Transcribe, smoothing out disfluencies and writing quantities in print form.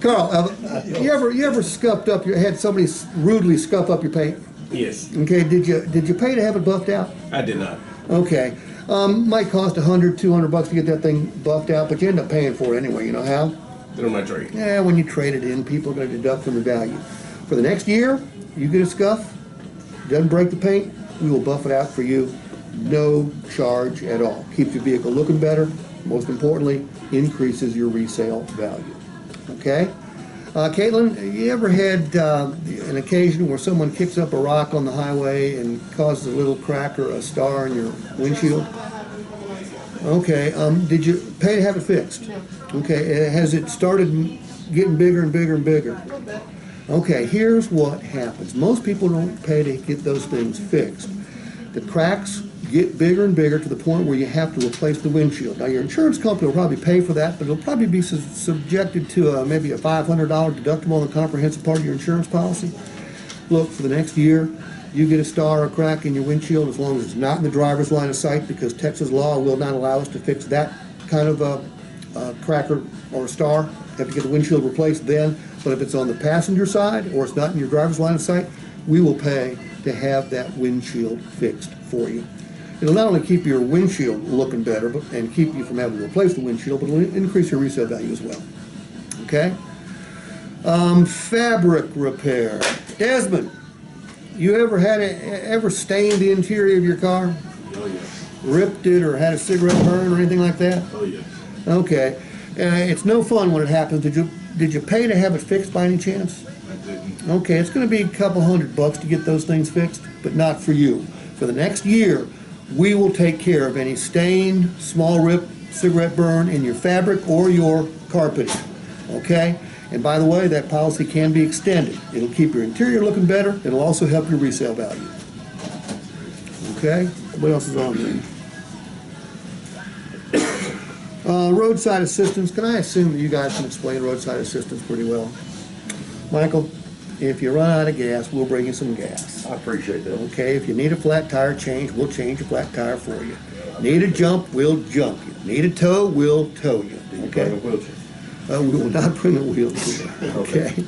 Carl, you ever scuffed up had somebody rudely scuff up your paint? Yes. Okay, did you pay to have it buffed out? I did not. Okay, might cost $100-200 to get that thing buffed out, but you end up paying for it anyway. You know how? They're my trade. Yeah, when you trade it in, people are going to deduct from the value. For the next year, you get a scuff, doesn't break the paint, we will buff it out for you, no charge at all. Keeps your vehicle looking better. Most importantly, increases your resale value. Okay? Caitlin, you ever had an occasion where someone kicks up a rock on the highway and causes a little crack or a star in your windshield? Okay, did you pay to have it fixed? No. Okay, has it started getting bigger and bigger and bigger? Okay, here's what happens. Most people don't pay to get those things fixed. The cracks get bigger and bigger to the point where you have to replace the windshield. Now, your insurance company will probably pay for that, but it'll probably be subjected to maybe a $500 deductible on the comprehensive part of your insurance policy. Look, for the next year, you get a star or a crack in your windshield as long as it's not in the driver's line of sight, because Texas law will not allow us to fix that kind of a crack or a star. You have to get the windshield replaced then. But if it's on the passenger side or it's not in your driver's line of sight, we will pay to have that windshield fixed for you. It'll not only keep your windshield looking better and keep you from having to replace the windshield, but it'll increase your resale value as well. Okay? Fabric repair. Desmond, you ever stained the interior of your car? Oh, yes. Ripped it or had a cigarette burn or anything like that? Oh, yes. Okay. It's no fun when it happens. Did you pay to have it fixed by any chance? I didn't. Okay, it's going to be a couple $100 to get those things fixed, but not for you. For the next year, we will take care of any stain, small rip, cigarette burn in your fabric or your carpeting. Okay? And by the way, that policy can be extended. It'll keep your interior looking better. It'll also help your resale value. Okay? What else is on there? Roadside assistance. Can I assume that you guys can explain roadside assistance pretty well? Michael, if you run out of gas, we'll bring you some gas. I appreciate that. Okay, if you need a flat tire change, we'll change a flat tire for you. Need a jump, we'll jump you. Need a tow, we'll tow you. Do you Okay? bring a wheelchair? We will not bring a wheelchair. Okay.